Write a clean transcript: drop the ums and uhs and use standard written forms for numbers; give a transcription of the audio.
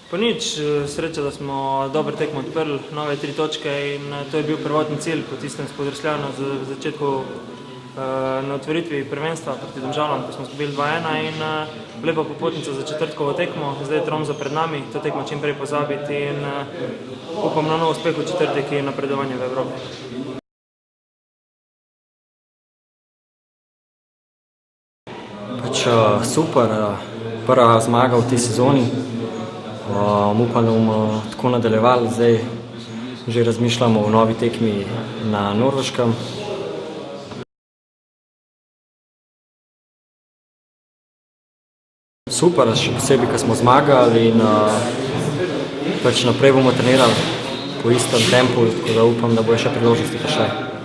Pa nič, sreča, da smo dobro tekmo odprli, nove 3 točke in to je bil prvotni cilj po tistem spodrsljaju na začetku na otvoritvi prvenstva proti Domžalam, ko smo izgubili 2:1 in lepa popotnica za četrtkovo tekmo. Zdaj je Tromza pred nami, to tekmo čim prej pozabiti in upam na nov uspeh v četrtek in napredovanje v Evropi. Super, prva zmaga v tej sezoni. Upam, da bomo tako nadaljevali. Zdaj že razmišljamo o novi tekmi na Norveškem. Super, še posebej, ko smo zmagali in naprej bomo trenirali po istem tempu, tako da upam, da bo še priložnosti pa še.